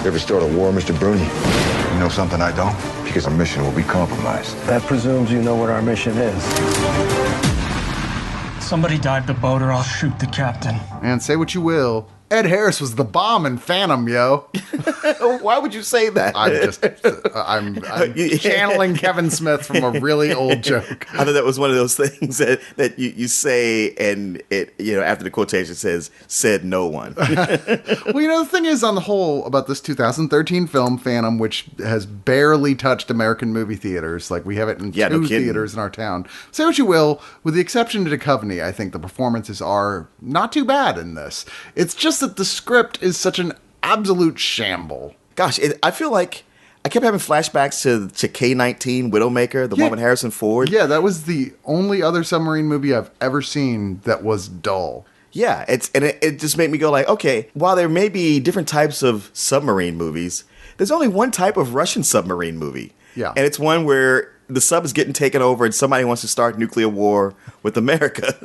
You ever start a war, Mr. Bruni? You know something I don't? Because our mission will be compromised. That presumes you know what our mission is. Somebody dive the boat or I'll shoot the captain. And say what you will, Ed Harris was the bomb in Phantom, yo. Why would you say that? I'm channeling Kevin Smith from a really old joke. I thought that was one of those things that you say and it, after the quotation said no one. Well, the thing is on the whole about this 2013 film, Phantom, which has barely touched American movie theaters. Like we have it in two theaters in our town. Say what you will, with the exception to Duchovny, I think the performances are not too bad in this. It's just that the script is such an absolute shamble. Gosh, I feel like I kept having flashbacks to K-19, Widowmaker, the one with Harrison Ford. Yeah, that was the only other submarine movie I've ever seen that was dull. Yeah, it just made me go like, okay, while there may be different types of submarine movies, there's only one type of Russian submarine movie. Yeah. And it's one where the sub is getting taken over and somebody wants to start nuclear war with America.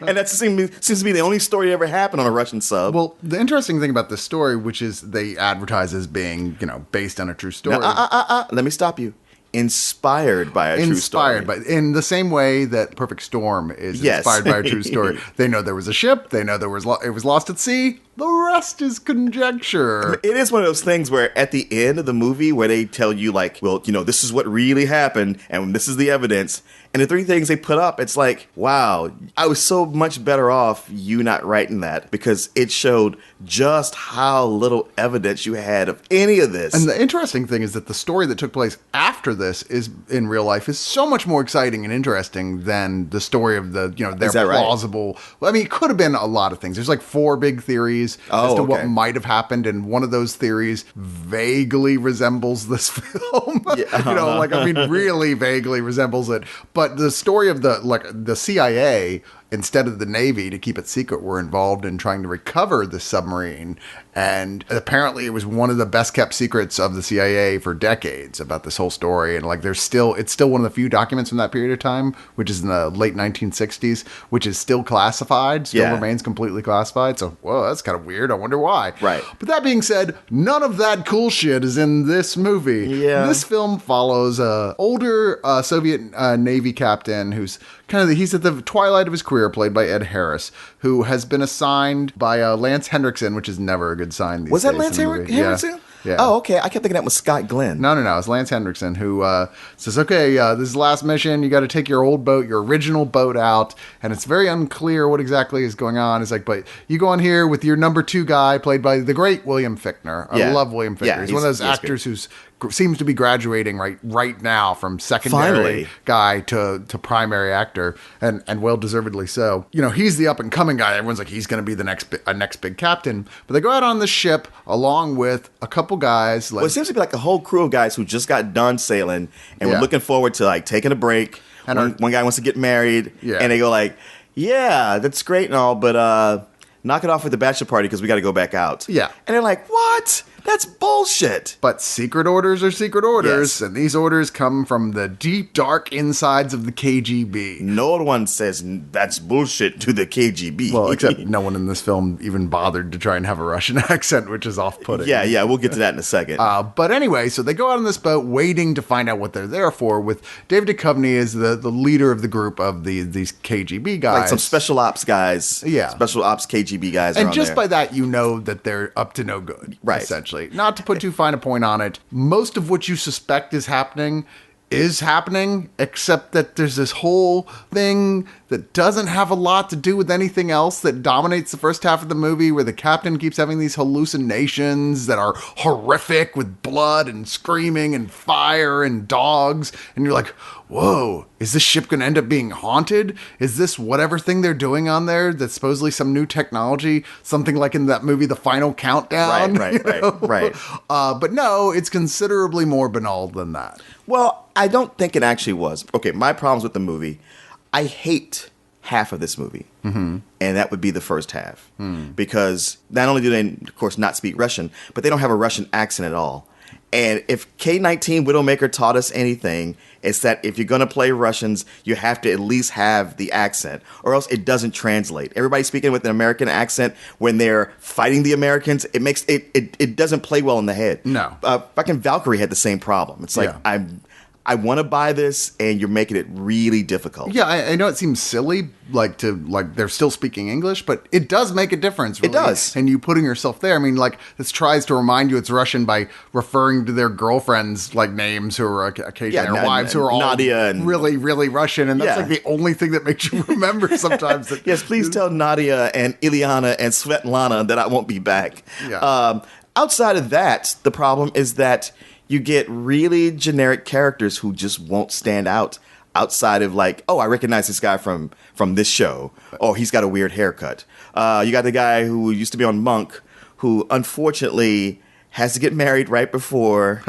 And that seems to be the only story that ever happened on a Russian sub. Well, the interesting thing about this story, which is they advertise as being, based on a true story. Now, let me stop you. Inspired by a true story. In the same way that Perfect Storm is inspired by a true story. They know there was a ship. They know it was lost at sea. The rest is conjecture. It is one of those things where at the end of the movie where they tell you like, well, this is what really happened and this is the evidence. And the three things they put up, it's like, wow, I was so much better off you not writing that because it showed just how little evidence you had of any of this. And the interesting thing is that the story that took place after this is in real life is so much more exciting and interesting than the story of their plausible. Right? Well, I mean, it could have been a lot of things. There's like 4 big theories as to what might have happened, and one of those theories vaguely resembles this film. Really vaguely resembles it. But the story of the CIA, instead of the Navy, to keep it secret, were involved in trying to recover the submarine. And apparently it was one of the best kept secrets of the CIA for decades about this whole story. And it's still one of the few documents from that period of time, which is in the late 1960s, which is still classified, remains completely classified. So, whoa, that's kind of weird. I wonder why. Right. But that being said, none of that cool shit is in this movie. Yeah. This film follows a older Soviet Navy captain who's he's at the twilight of his career, played by Ed Harris, who has been assigned by Lance Henriksen, which is never a good sign these days. Was that Lance Henriksen? Yeah. Oh, okay. I kept thinking that was Scott Glenn. No. It's Lance Henriksen who says, okay, this is the last mission. You got to take your old boat, your original boat out. And it's very unclear what exactly is going on. It's like, but you go on here with your number 2 guy, played by the great William Fichtner. I love William Fichtner. He's one of those actors who's seems to be graduating right now from secondary guy to primary actor, and well deservedly so. He's the up and coming guy. Everyone's like, he's going to be the next big captain. But they go out on the ship along with a couple guys. It seems to be like a whole crew of guys who just got done sailing and were looking forward to taking a break. And one guy wants to get married, and they go like, yeah, that's great and all, but knock it off with the bachelor party because we got to go back out. Yeah. And they're like, what? That's bullshit. But secret orders are secret orders, and these orders come from the deep, dark insides of the KGB. No one says that's bullshit to the KGB. Well, except no one in this film even bothered to try and have a Russian accent, which is off-putting. Yeah, we'll get to that in a second. But anyway, so they go out on this boat waiting to find out what they're there for, with David Duchovny as the leader of the group of these KGB guys. Like some special ops guys. Yeah. Special ops KGB guys. And just by that, you know that they're up to no good, essentially. Not to put too fine a point on it, most of what you suspect is happening, except that there's this whole thing that doesn't have a lot to do with anything else that dominates the first half of the movie, where the captain keeps having these hallucinations that are horrific with blood and screaming and fire and dogs. And you're like, whoa, is this ship going to end up being haunted? Is this whatever thing they're doing on there that's supposedly some new technology? Something like in that movie, The Final Countdown? Right. But no, it's considerably more banal than that. Well, I don't think it actually was. Okay, my problems with the movie, I hate half of this movie. Mm-hmm. And that would be the first half. Because not only do they, of course, not speak Russian, but they don't have a Russian accent at all. And if K-19 Widowmaker taught us anything, it's that if you're going to play Russians, you have to at least have the accent, or else it doesn't translate. Everybody speaking with an American accent when they're fighting the Americans, it doesn't play well in the head. No. Fucking Valkyrie had the same problem. It's like, Yeah. I want to buy this, and you're making it really difficult. Yeah, I know it seems silly, like they're still speaking English, but it does make a difference. Really. It does. And you putting yourself there. I mean, like, this tries to remind you it's Russian by referring to their girlfriends, like, names who are occasionally, their wives who are all Nadia and, really, really Russian. And that's like the only thing that makes you remember sometimes. That, yes, please tell Nadia and Ilyana and Svetlana that I won't be back. Yeah. Outside of that, the problem is that you get really generic characters who just won't stand out outside of like, oh, I recognize this guy from this show. Oh, he's got a weird haircut. You got the guy who used to be on Monk, who unfortunately has to get married right before.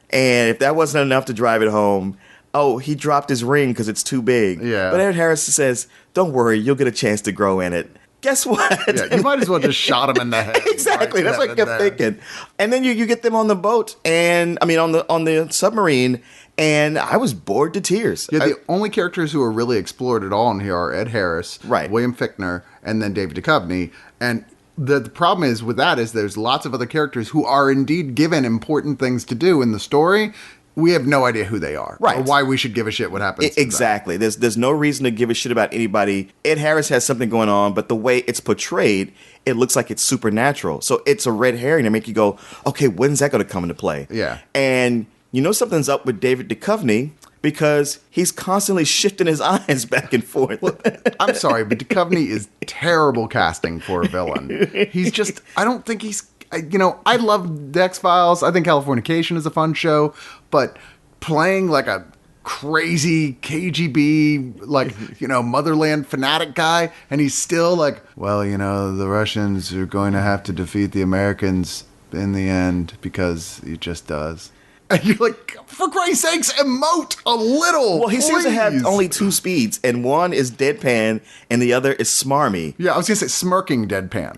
And if that wasn't enough to drive it home, oh, he dropped his ring because it's too big. Yeah. But Ed Harris says, don't worry, you'll get a chance to grow in it. Guess what? Yeah, you might as well just shot him in the head. Exactly. Right? That's what I kept thinking. And then you get them on the boat, and I mean on the submarine, and I was bored to tears. Yeah, the only characters who are really explored at all in here are Ed Harris, right, William Fichtner, and then David Duchovny. And the problem is with that is there's lots of other characters who are indeed given important things to do in the story. We have no idea who they are, right, or why we should give a shit what happens to exactly. them. There's no reason to give a shit about anybody. Ed Harris has something going on, but the way it's portrayed, it looks like it's supernatural. So it's a red herring to make you go, okay, when's that going to come into play? Yeah. And you know something's up with David Duchovny because he's constantly shifting his eyes back and forth. Well, I'm sorry, but Duchovny is terrible casting for a villain. He's just, I don't think he's, you know, I love the X-Files. I think Californication is a fun show, but playing like a crazy KGB, like, you know, motherland fanatic guy, and he's still like, well, you know, the Russians are going to have to defeat the Americans in the end because he just does. And you're like, for Christ's sakes, emote a little. Well, he seems to have please. only two speeds, and one is deadpan, and the other is smarmy. Yeah, I was gonna say smirking deadpan.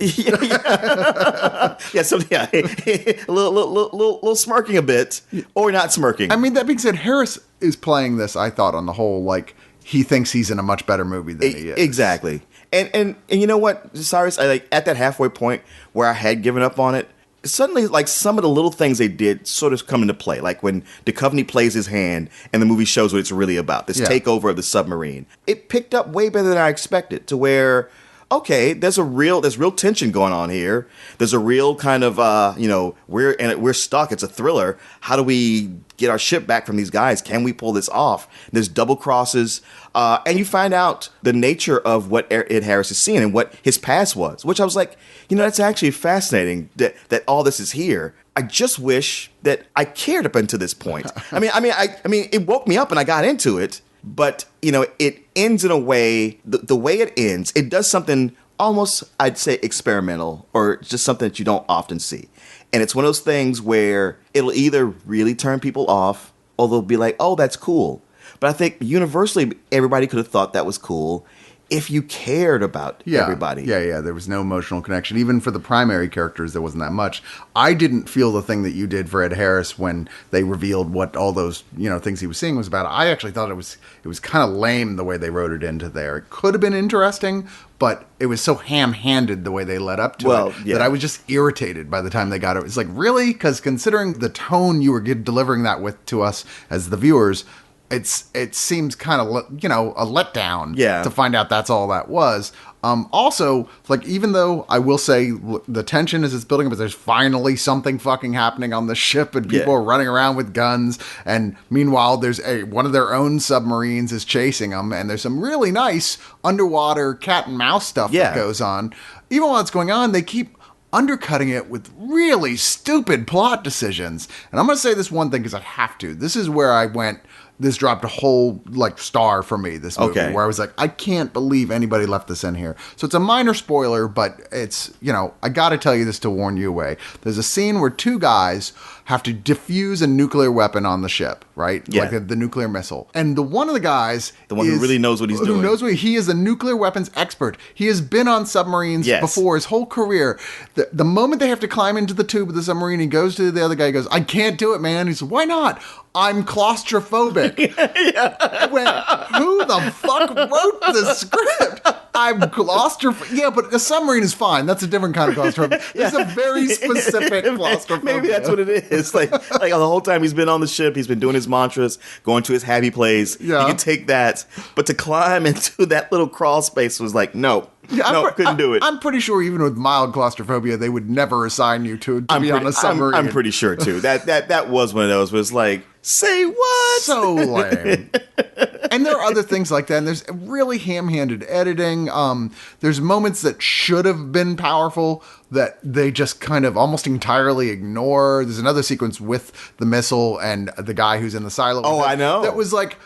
A little smirking a bit, or not smirking. I mean, that being said, Harris is playing this, I thought, on the whole, like he thinks he's in a much better movie than he is. Exactly. And you know what, Cyrus, I like at that halfway point where I had given up on it. Suddenly, like, some of the little things they did sort of come into play. Like when Duchovny plays his hand and the movie shows what it's really about, this takeover of the submarine. It picked up way better than I expected, to where, okay, there's real tension going on here. There's a real kind of, you know, we're stuck. It's a thriller. How do we get our ship back from these guys? Can we pull this off? There's double crosses. And you find out the nature of what Ed Harris is seeing and what his past was, which I was like, you know, that's actually fascinating that all this is here. I just wish that I cared up until this point. I mean, it woke me up and I got into it, but you know, it ends in a way, the way it ends, it does something almost, I'd say, experimental, or just something that you don't often see. And it's one of those things where it'll either really turn people off, or they'll be like, oh, that's cool. But I think universally, everybody could have thought that was cool if you cared about everybody. Yeah. There was no emotional connection. Even for the primary characters, there wasn't that much. I didn't feel the thing that you did for Ed Harris when they revealed what all those, you know, things he was seeing was about. I actually thought it was kind of lame the way they wrote it into there. It could have been interesting, but it was so ham-handed the way they led up to it that I was just irritated by the time they got it. It's like, really? Because considering the tone you were delivering that with to us as the viewers, it seems kind of, you know, a letdown to find out that's all that was. Also, like, even though I will say the tension as it's building up, but there's finally something fucking happening on the ship and people are running around with guns. And meanwhile, there's one of their own submarines is chasing them. And there's some really nice underwater cat and mouse stuff that goes on. Even while it's going on, they keep undercutting it with really stupid plot decisions. And I'm going to say this one thing because I have to. This is where I went, this dropped a whole like star for me, this movie, Okay. where I was like, I can't believe anybody left this in here. So it's a minor spoiler, but it's, I got to tell you this to warn you away. There's a scene where two guys have to defuse a nuclear weapon on the ship, right? Yeah. Like the nuclear missile. And one of the guys, The one who really knows what he's doing. He is a nuclear weapons expert. He has been on submarines Yes. before his whole career. The moment they have to climb into the tube of the submarine, he goes to the other guy, he goes, I can't do it, man. He says, why not? I'm claustrophobic. I went, who the fuck wrote this script? I'm claustrophobic. Yeah, but a submarine is fine. That's a different kind of claustrophobia. It's a very specific claustrophobia. Maybe that's what it is. Like the whole time he's been on the ship, he's been doing his mantras, going to his happy place. Yeah. He can take that. But to climb into that little crawl space was like, no. Yeah, Couldn't do it. I'm pretty sure even with mild claustrophobia, they would never assign you to be on a submarine. I'm pretty sure too. That was one of those where it's like, say what? So lame. And there are other things like that. And there's really ham-handed editing. There's moments that should have been powerful that they just kind of almost entirely ignore. There's another sequence with the missile and the guy who's in the silo. Oh, I know. That was like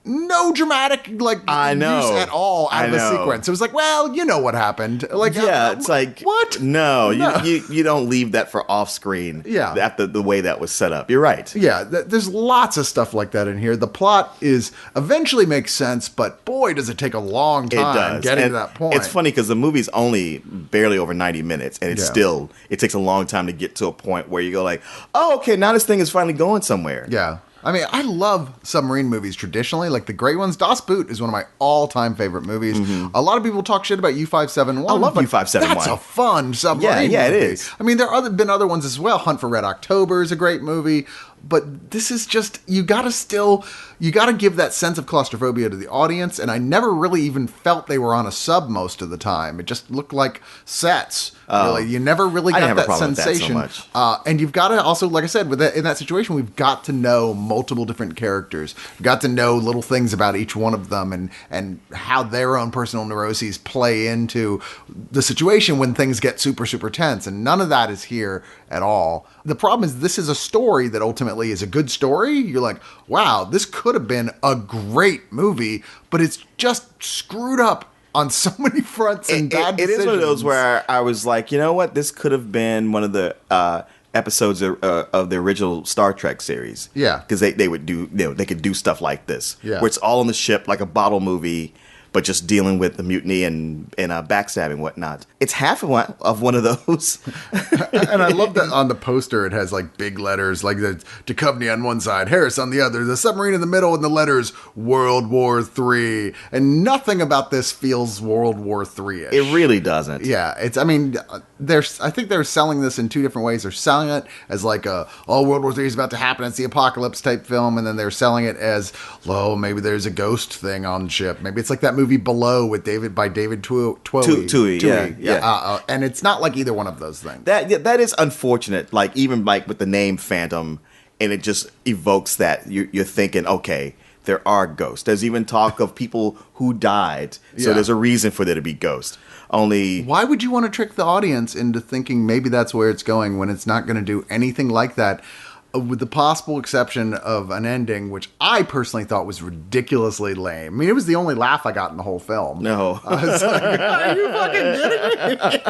no dramatic use at all out of the sequence. It was like, well, you know what happened. Like, it's like what? No. You don't leave that for off screen. Yeah, after the way that was set up. You're right. Yeah, there's lots of stuff like that in here. The plot eventually makes sense, but boy, does it take a long time getting to that point. It's funny because the movie's only barely over 90 minutes, and it's it takes a long time to get to a point where you go like, oh, okay, now this thing is finally going somewhere. Yeah. I mean, I love submarine movies traditionally, like the great ones. Das Boot is one of my all-time favorite movies. Mm-hmm. A lot of people talk shit about U-571. I love U-571. That's a fun submarine Yeah, movie. it is. I mean, there have been other ones as well. Hunt for Red October is a great movie. But this is just, you gotta give that sense of claustrophobia to the audience. And I never really even felt they were on a sub most of the time. It just looked like sets. Really, you never really got that sensation. With that so much. And you've got to also, like I said, in that situation, we've got to know multiple different characters. We've got to know little things about each one of them and how their own personal neuroses play into the situation when things get super, super tense. And none of that is here at all. The problem is this is a story that ultimately is a good story. You're like, wow, this could have been a great movie, but it's just screwed up on so many fronts and bad decisions. It is one of those where I was like, you know what? This could have been one of the episodes of the original Star Trek series. Yeah. Because they would do, they could do stuff like this. Yeah. Where it's all on the ship, like a bottle movie, but just dealing with the mutiny and backstabbing and whatnot. It's half of one of those. And I love that on the poster it has like big letters, like the Duchovny on one side, Harris on the other, the submarine in the middle, and the letters World War III. And nothing about this feels World War III-ish. It really doesn't. Yeah, I think they're selling this in two different ways. They're selling it as like World War III is about to happen, it's the apocalypse type film, and then they're selling it as, maybe there's a ghost thing on the ship. Maybe it's like that movie Below with David Twohy. Yeah. And it's not like either one of those things. That is unfortunate. Like even like with the name Phantom, and it just evokes that you're thinking, okay, there are ghosts. There's even talk of people who died, so there's a reason for there to be ghosts. Only, why would you want to trick the audience into thinking maybe that's where it's going when it's not going to do anything like that? With the possible exception of an ending, which I personally thought was ridiculously lame. I mean, it was the only laugh I got in the whole film. No. I was like, are you fucking kidding me?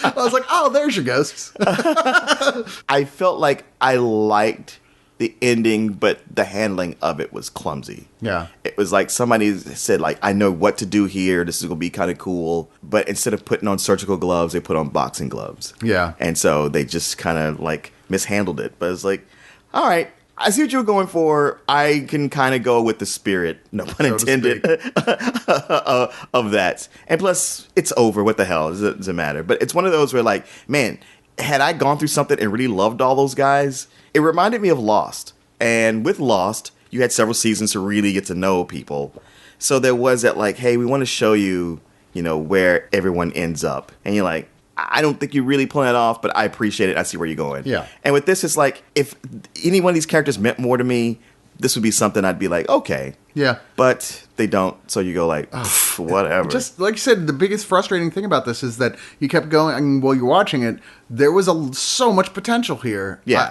I was like, oh, there's your ghosts. I felt like I liked the ending, but the handling of it was clumsy. Yeah. It was like somebody said, like, I know what to do here. This is going to be kind of cool. But instead of putting on surgical gloves, they put on boxing gloves. Yeah. And so they just kind of like mishandled it. But it's like, all right, I see what you were going for. I can kind of go with the spirit, no pun intended, of that. And plus, it's over. What the hell? It doesn't matter. But it's one of those where, like, man, had I gone through something and really loved all those guys, it reminded me of Lost. And with Lost, you had several seasons to really get to know people. So there was that, like, hey, we want to show you, where everyone ends up. And you're like, I don't think you're really pulling it off, but I appreciate it. I see where you're going. Yeah. And with this, it's like, if any one of these characters meant more to me, this would be something I'd be like, okay. Yeah. But they don't, so you go like, whatever. Just like you said, the biggest frustrating thing about this is that you kept going, while you're watching it, there was so much potential here. Yeah.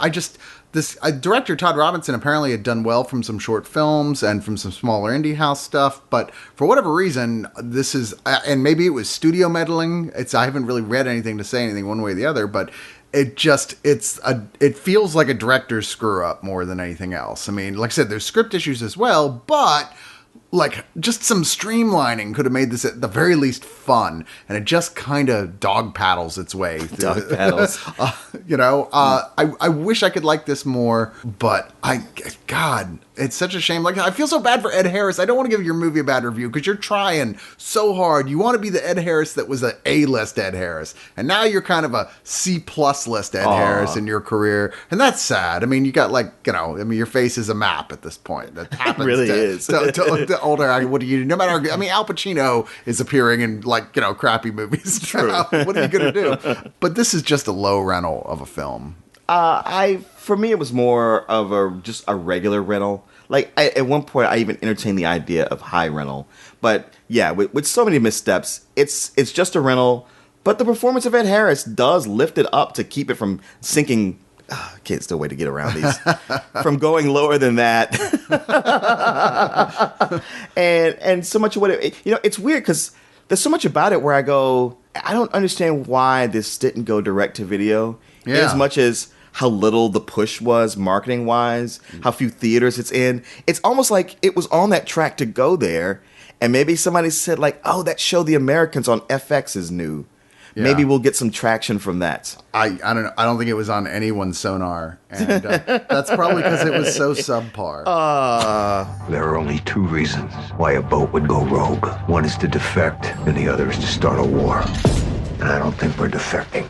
this director, Todd Robinson, apparently had done well from some short films and from some smaller indie house stuff. But for whatever reason, this is, and maybe it was studio meddling. I haven't really read anything to say anything one way or the other, but it feels like a director's screw up more than anything else. I mean, like I said, there's script issues as well, but like just some streamlining could have made this at the very least fun, and it just kind of dog paddles its way through. Dog paddles. I wish I could like this more, but God, it's such a shame. Like, I feel so bad for Ed Harris. I don't want to give your movie a bad review because you're trying so hard. You want to be the Ed Harris that was an A-list Ed Harris, and now you're kind of a C-plus list Ed Harris in your career, and that's sad. I mean, you got your face is a map at this point. That happens. Really is. To older, what do you do? No matter. I mean, Al Pacino is appearing in crappy movies. True. What are you gonna do? But this is just a low rental of a film. For me, it was more of just a regular rental. Like, at one point, I even entertained the idea of high rental. But yeah, with so many missteps, it's just a rental. But the performance of Ed Harris does lift it up to keep it from sinking. Can't still wait to get around these. From going lower than that. and so much of what it's weird because there's so much about it where I go, I don't understand why this didn't go direct to video. Yeah. As much as how little the push was marketing wise, how few theaters it's in. It's almost like it was on that track to go there. And maybe somebody said like, oh, that show The Americans on FX is new. Yeah. Maybe we'll get some traction from that. I don't know. I don't think it was on anyone's sonar. And that's probably because it was so subpar. There are only two reasons why a boat would go rogue. One is to defect, and the other is to start a war. And I don't think we're defecting.